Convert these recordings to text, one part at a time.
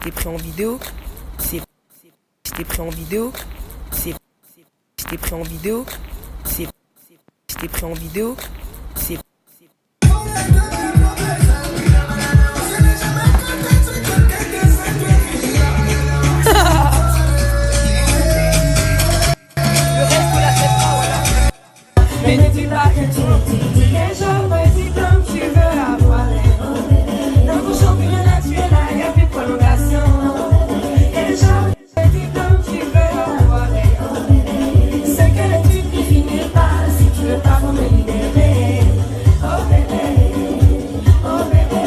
t'ai pris en vidéo. C'est je t'ai pris en vidéo. C'est je t'ai pris en vidéo. C'est je t'ai pris en vidéo. C'est le reste de la tête, voilà. Mais ne dis pas que tu es jamais dit comme tu veux avoir. Dans vos championnats, tu es là, il n'y a plus de prolongation. Et jamais dit comme tu veux avoir. C'est que tu ne finis pas si tu veux pas me libérer. Oh bébé, oh bébé.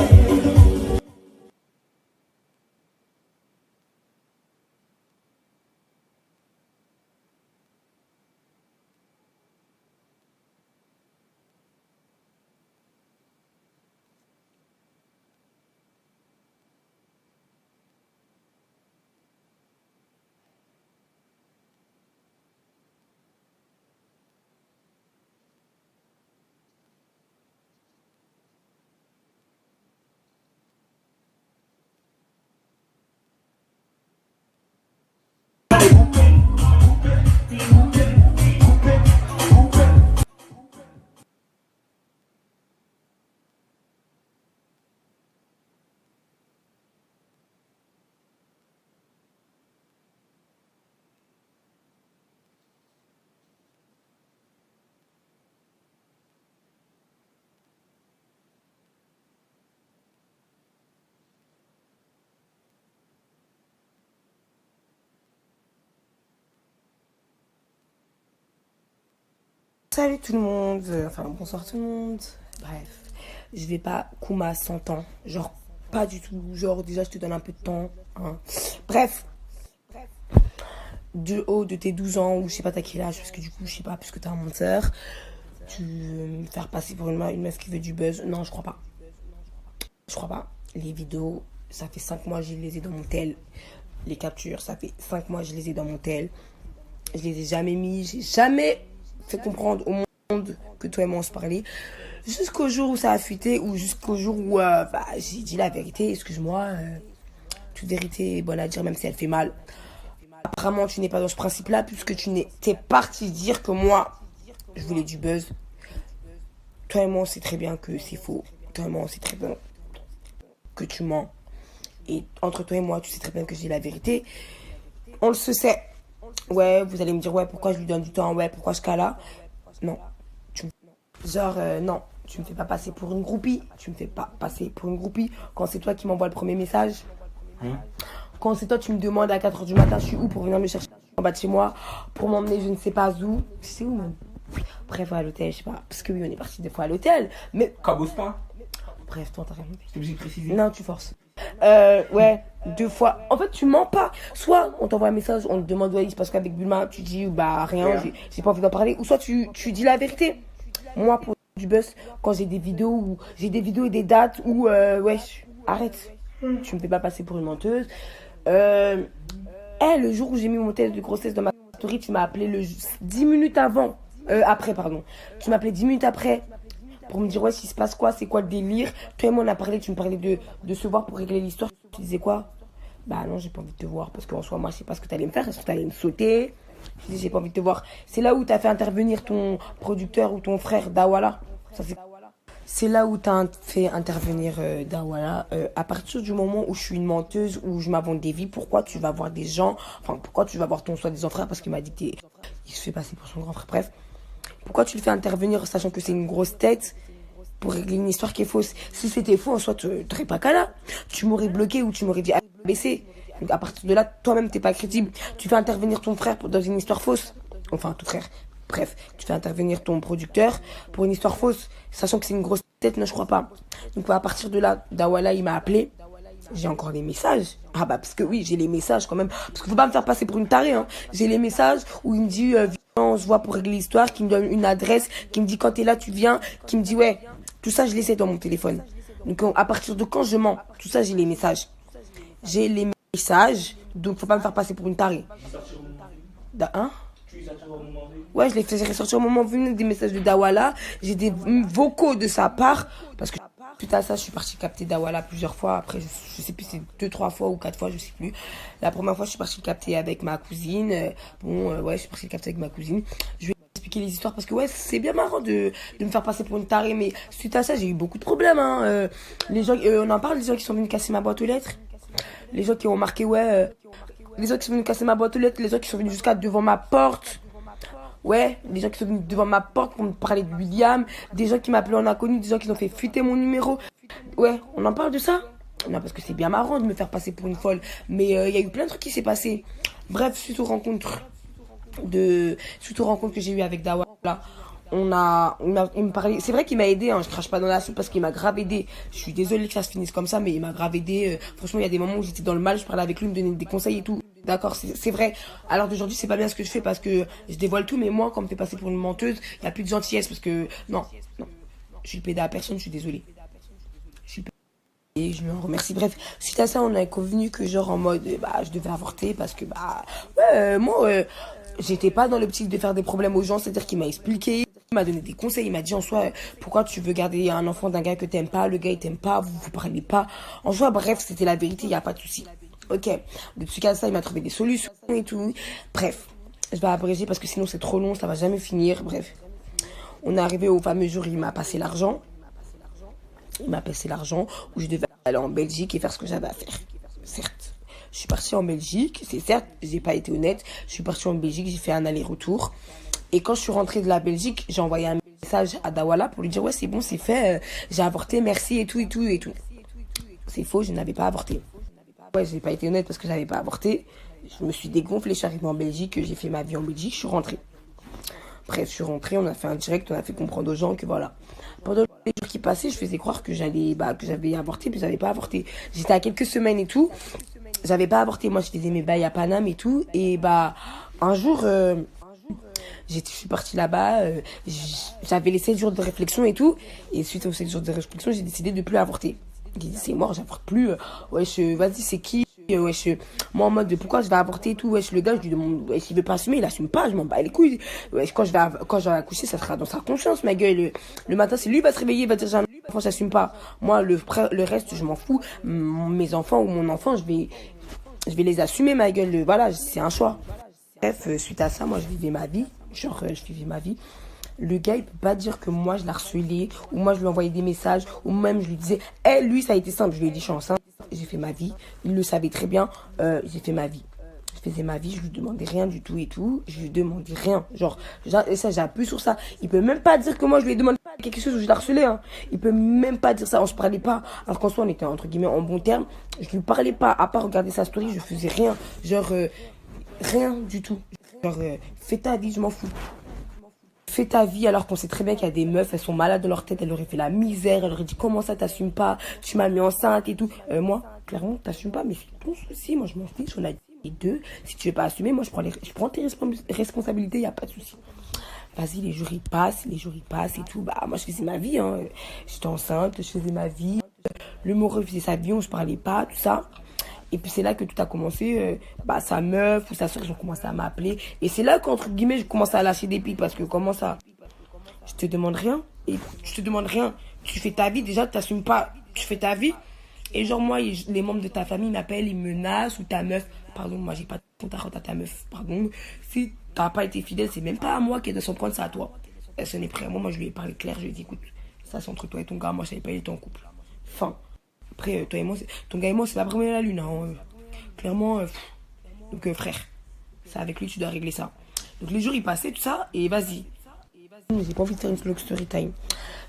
Salut tout le monde, enfin bonsoir tout le monde. Bref, je vais pas Kuma 100 ans, genre pas du tout, genre déjà je te donne un peu de temps. Hein. Bref, du haut de tes 12 ans ou je sais pas t'as quel âge, parce que du coup je sais pas, puisque t'es un menteur, tu veux me faire passer pour une meuf qui veut du buzz. Non, je crois pas. Je crois pas. Les vidéos, ça fait 5 mois que je les ai dans mon tel. Les captures, ça fait 5 mois que je les ai dans mon tel. Je les ai jamais mis, j'ai jamais fait comprendre au monde que toi et moi on se parlait. Jusqu'au jour où ça a fuité, ou jusqu'au jour où j'ai dit la vérité. Excuse-moi, toute vérité est bonne à dire, même si elle fait mal. Apparemment, tu n'es pas dans ce principe-là, puisque t'es parti dire que moi, je voulais du buzz. Toi et moi, on sait très bien que c'est faux. Toi et moi, on sait très bien que tu mens. Et entre toi et moi, tu sais très bien que j'ai la vérité. On le sait. Ouais, vous allez me dire, ouais, pourquoi je lui donne du temps, ouais, pourquoi je cala. Non. Non, tu me fais pas passer pour une groupie. Tu me fais pas passer pour une groupie quand c'est toi qui m'envoie le premier message. Quand c'est toi, tu me demandes à 4h du matin, je suis où pour venir me chercher en bas de chez moi, pour m'emmener je ne sais pas où. C'est où même? Bref, à l'hôtel, je sais pas. Parce que oui, on est parti des fois à l'hôtel. Mais. Cabos pas. Bref, toi, t'as rien dit. C'est obligé de préciser. Non, tu forces. Ouais, 2 fois. En fait, tu mens pas. Soit on t'envoie un message, on te demande ouais, il se passe quoi avec Bulma, tu dis bah rien, j'ai pas envie d'en parler. Ou soit tu dis la vérité. Moi, pour du buzz, quand j'ai des vidéos et des dates où ouais, arrête. Tu me fais pas passer pour une menteuse. Le jour où j'ai mis mon test de grossesse dans ma story, tu m'as appelé 10 minutes avant. Après, pardon. Tu m'as appelé 10 minutes après pour me dire ouais, s'il se passe quoi, c'est quoi le délire. Toi et moi on a parlé, tu me parlais de se voir pour régler l'histoire. Tu disais quoi? Bah non, j'ai pas envie de te voir parce qu'en soi moi je sais pas ce que t'allais me faire. Est-ce que t'allais me sauter? Je dis j'ai pas envie de te voir. C'est là où t'as fait intervenir ton producteur ou ton frère Dawala. C'est là où t'as fait intervenir Dawala. À partir du moment où je suis une menteuse, où je m'invente des vies, pourquoi tu vas voir des gens, enfin pourquoi tu vas voir ton soi-disant frère, parce qu'il m'a dit qu'il se fait passer pour son grand frère, bref. Pourquoi tu le fais intervenir sachant que c'est une grosse tête pour régler une histoire qui est fausse? Si c'était faux, en soi, tu n'aurais pas qu'à là. Tu m'aurais bloqué ou tu m'aurais dit baisser. Donc à partir de là, toi-même, t'es pas crédible. Tu fais intervenir ton frère dans une histoire fausse. Enfin, ton frère. Bref, tu fais intervenir ton producteur pour une histoire fausse, sachant que c'est une grosse tête, non, je crois pas. Donc à partir de là, Dawala, il m'a appelé. J'ai encore des messages. Ah bah parce que oui, j'ai les messages quand même. Parce qu'il faut pas me faire passer pour une tarée. Hein. J'ai les messages où il me dit viens, on se voit pour régler l'histoire, qui me donne une adresse, qui me dit quand t'es là tu viens, qui me dit ouais. Tout ça je les sais dans mon téléphone. Donc à partir de quand je mens, tout ça j'ai les messages. J'ai les messages, donc faut pas me faire passer pour une tarée. Hein? Ouais, je les faisais ressortir au moment venu des messages de Dawala. J'ai des vocaux de sa part parce que Suite à ça, je suis partie capter Dawala plusieurs fois. Après, je sais plus, c'est 2, 3 fois ou 4 fois, je sais plus. La première fois, je suis partie le capter avec ma cousine. Ouais, je suis partie le capter avec ma cousine. Je vais expliquer les histoires parce que ouais, c'est bien marrant de me faire passer pour une tarée. Mais suite à ça, j'ai eu beaucoup de problèmes. Hein. Les gens, on en parle, les gens qui sont venus casser ma boîte aux lettres. Les gens qui ont marqué, les gens qui sont venus casser ma boîte aux lettres. Les gens qui sont venus jusqu'à devant ma porte. Ouais, des gens qui sont venus devant ma porte pour me parler de William, des gens qui m'appelaient en inconnu, des gens qui ont fait fuiter mon numéro. Ouais, on en parle de ça? Non, parce que c'est bien marrant de me faire passer pour une folle. Mais il y a eu plein de trucs qui s'est passé. Bref, suite aux rencontres que j'ai eues avec Dawa, là, il me parlait. C'est vrai qu'il m'a aidé, hein, je crache pas dans la soupe parce qu'il m'a grave aidé. Je suis désolée que ça se finisse comme ça, mais il m'a grave aidé. Franchement, il y a des moments où j'étais dans le mal, je parlais avec lui, il me donnait des conseils et tout. D'accord, c'est vrai. Alors d'aujourd'hui, c'est pas bien ce que je fais parce que je dévoile tout, mais moi, quand on me fait passer pour une menteuse, il y a plus de gentillesse parce que non, je suis pédé à personne, je suis désolée. Je suis et je me remercie. Bref, suite à ça, on a convenu que genre en mode, je devais avorter parce que j'étais pas dans l'optique de faire des problèmes aux gens, c'est-à-dire qu'il m'a expliqué, il m'a donné des conseils, il m'a dit en soi, pourquoi tu veux garder un enfant d'un gars que t'aimes pas, le gars il t'aime pas, vous parlez pas. En soi, bref, c'était la vérité, il y a pas de souci. Ok, depuis qu'à ça, il m'a trouvé des solutions et tout. Bref, je vais abréger parce que sinon c'est trop long, ça va jamais finir. Bref, on est arrivé au fameux jour où il m'a passé l'argent. Il m'a passé l'argent où je devais aller en Belgique et faire ce que j'avais à faire. Certes, je suis partie en Belgique, c'est certes, j'ai pas été honnête. Je suis partie en Belgique, j'ai fait un aller-retour. Et quand je suis rentrée de la Belgique, j'ai envoyé un message à Dawala pour lui dire ouais c'est bon, c'est fait, j'ai avorté, merci et tout et tout et tout. C'est faux, je n'avais pas avorté. Ouais, j'ai pas été honnête parce que j'avais pas avorté. Je me suis dégonflée, je suis arrivée en Belgique, j'ai fait ma vie en Belgique, je suis rentrée. Bref, je suis rentrée, on a fait un direct, on a fait comprendre aux gens que voilà. Pendant les jours qui passaient, je faisais croire que que j'avais avorté, puis j'avais pas avorté. J'étais à quelques semaines et tout, j'avais pas avorté. Moi, je faisais mes bails à Paname et tout, et un jour, je suis partie là-bas, j'avais les 7 jours de réflexion et tout, et suite aux 7 jours de réflexion, j'ai décidé de plus avorter. J'ai dit c'est mort, j'avorte plus. Vas-y, c'est qui? Moi en mode de pourquoi je vais avorter et tout. Le gars, je lui demande, s'il veut pas assumer, il assume pas, je m'en bats les couilles. Quand je vais accoucher, ça sera dans sa conscience, ma gueule. Le matin, c'est lui qui va se réveiller, il va dire jamais, l'enfant, j'assume pas. Moi, le reste, je m'en fous. Mes enfants ou mon enfant, je vais les assumer, ma gueule. Voilà, c'est un choix. Bref, suite à ça, moi, je vivais ma vie. Je vivais ma vie. Le gars, il peut pas dire que moi, je l'harcelais, ou moi, je lui envoyais des messages, ou même je lui disais, lui, ça a été simple. Je lui ai dit, je suis enceinte, j'ai fait ma vie. Il le savait très bien, j'ai fait ma vie. Je faisais ma vie, je lui demandais rien du tout et tout. Je lui demandais rien. Genre, et ça, j'appuie sur ça. Il peut même pas dire que moi, je lui ai demandé quelque chose où je l'harcelais, hein. Il peut même pas dire ça. On se parlait pas. Alors qu'en soi, on était, entre guillemets, en bon terme. Je lui parlais pas. À part regarder sa story, je faisais rien. Genre, rien du tout. Genre, fais ta vie, je m'en fous. Fais ta vie alors qu'on sait très bien qu'il y a des meufs, elles sont malades dans leur tête, elles auraient fait la misère, elles auraient dit comment ça t'assumes pas, tu m'as mis enceinte et tout. Moi, clairement, t'assumes pas, mais c'est ton souci, moi je m'en fiche, on a dit les deux. Si tu veux pas assumer, moi je prends tes responsabilités, y a pas de souci. Vas-y, les jours ils passent et tout. Moi je faisais ma vie, hein. J'étais enceinte, je faisais ma vie. Le Moreau faisait sa vie, on se parlait pas, tout ça. Et puis c'est là que tout a commencé, sa meuf ou sa soeur, ils ont commencé à m'appeler. Et c'est là qu'entre guillemets, je commence à lâcher des pics parce que comment ça? Je te demande rien. Et je te demande rien. Tu fais ta vie, déjà, t'assumes pas. Tu fais ta vie. Et genre moi, les membres de ta famille m'appellent, ils me menacent ou ta meuf. Pardon, moi j'ai pas de compte à rendre à ta meuf. Pardon. Si t'as pas été fidèle, c'est même pas à moi qui est de son point, c'est à toi. Elle s'en est prêt à moi, je lui ai parlé clair, je lui ai dit écoute, ça c'est entre toi et ton gars, moi je savais pas, il était en couple. Fin. Après, toi et moi, ton gars et moi, c'est pas vraiment la lune. Hein. Clairement, donc frère, c'est avec lui tu dois régler ça. Donc les jours ils passaient, tout ça, et vas-y. J'ai pas envie de faire une vlog story time.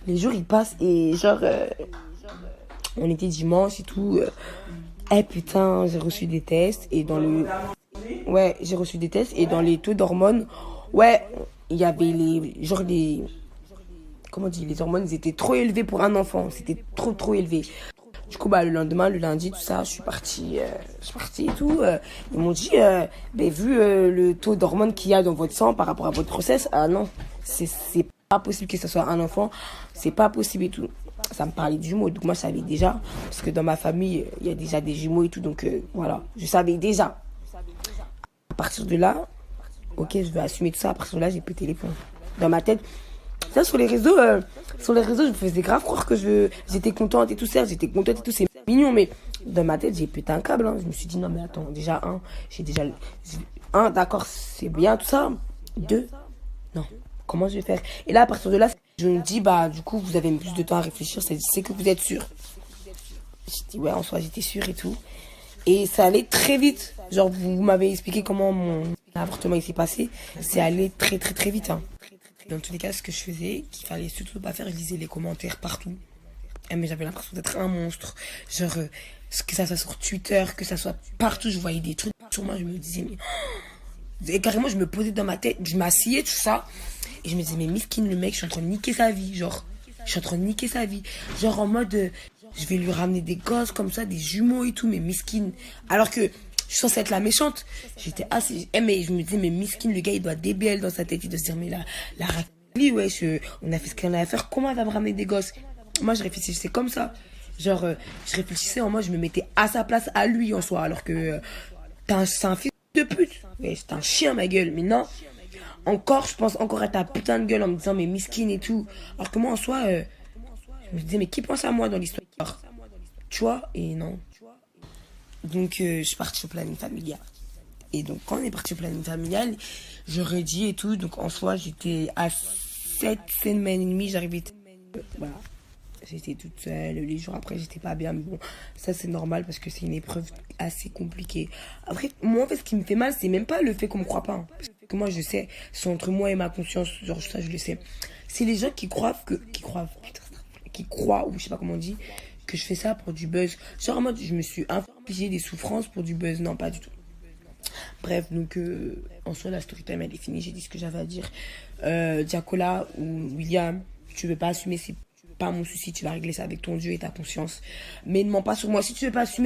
Les jours ils passent et genre, on était dimanche et tout. Putain, j'ai reçu des tests et dans le... Ouais, j'ai reçu des tests et dans les taux d'hormones, ouais, il y avait comment on dit, les hormones, ils étaient trop élevés pour un enfant. C'était trop élevé. Du coup, le lendemain, le lundi, tout ça, je suis partie et tout. Ils m'ont dit, vu le taux d'hormones qu'il y a dans votre sang par rapport à votre grossesse, non, c'est pas possible que ce soit un enfant, c'est pas possible et tout. Ça me parlait de jumeaux, donc moi je savais déjà, parce que dans ma famille, il y a déjà des jumeaux et tout, donc voilà, je savais déjà. À partir de là, ok, je vais assumer tout ça, à partir de là, j'ai plus de téléphone. Dans ma tête, Ça, sur les réseaux, je me faisais grave croire que j'étais contente et tout, certes, j'étais contente et tout, c'est mignon, mais dans ma tête, j'ai pété un câble, hein. Je me suis dit, non, mais attends, déjà, d'accord, c'est bien tout ça. Deux, non, comment je vais faire? Et là, à partir de là, je me dis, bah, du coup, vous avez plus de temps à réfléchir, c'est que vous êtes sûr. J'ai dit, ouais, en soi, j'étais sûre et tout. Et ça allait très vite. Genre, vous m'avez expliqué comment mon avortement il s'est passé. C'est allé très, très, très vite, hein. Dans tous les cas, ce que je faisais, qu'il fallait surtout pas faire, je lisais les commentaires partout. Mais j'avais l'impression d'être un monstre. Genre, que ça soit sur Twitter, que ça soit partout, je voyais des trucs sur moi, je me disais, mais... Et carrément, je me posais dans ma tête, je m'asseyais, tout ça. Et je me disais, mais miskin, le mec, je suis en train de niquer sa vie. Genre, je suis en train de niquer sa vie. Genre, en mode, je vais lui ramener des gosses comme ça, des jumeaux et tout, mais miskin. Alors que je suis censée être la méchante. J'étais assez... mais je me disais, mais miskin, le gars, il doit DBL dans sa tête. Il doit se dire, mais la raclie, ouais, on a fait ce qu'on avait à faire. Comment elle va me ramener des gosses? Moi, je réfléchissais comme ça. Genre, je réfléchissais en moi, je me mettais à sa place, à lui en soi. Alors que c'est un fils de pute. Ouais, c'est un chien, ma gueule. Mais non, encore, je pense encore à ta putain de gueule en me disant, mais miskin et tout. Alors que moi, en soi, je me disais, mais qui pense à moi dans l'histoire? Tu vois? Et non. Donc, je suis partie au planning familial. Et donc, quand on est parti au planning familial, j'aurais dit et tout. Donc, en soi, j'étais à 7 semaines et demie, j'arrivais. Voilà. J'étais toute seule. Les jours après, j'étais pas bien. Mais bon, ça, c'est normal parce que c'est une épreuve assez compliquée. Après, moi, en fait, ce qui me fait mal, c'est même pas le fait qu'on me croit pas, hein. Parce que moi, je sais, c'est entre moi et ma conscience. Genre, ça, je le sais. C'est les gens qui croient qui croient, ou je sais pas comment on dit, que je fais ça pour du buzz. Genre, en mode, je me suis infligé des souffrances pour du buzz. Non, pas du tout. Bref, donc, en soi, la story time, elle est finie. J'ai dit ce que j'avais à dire. Diacola ou William, tu veux pas assumer, c'est pas mon souci. Tu vas régler ça avec ton Dieu et ta conscience. Mais ne mens pas sur moi. Si tu veux pas assumer,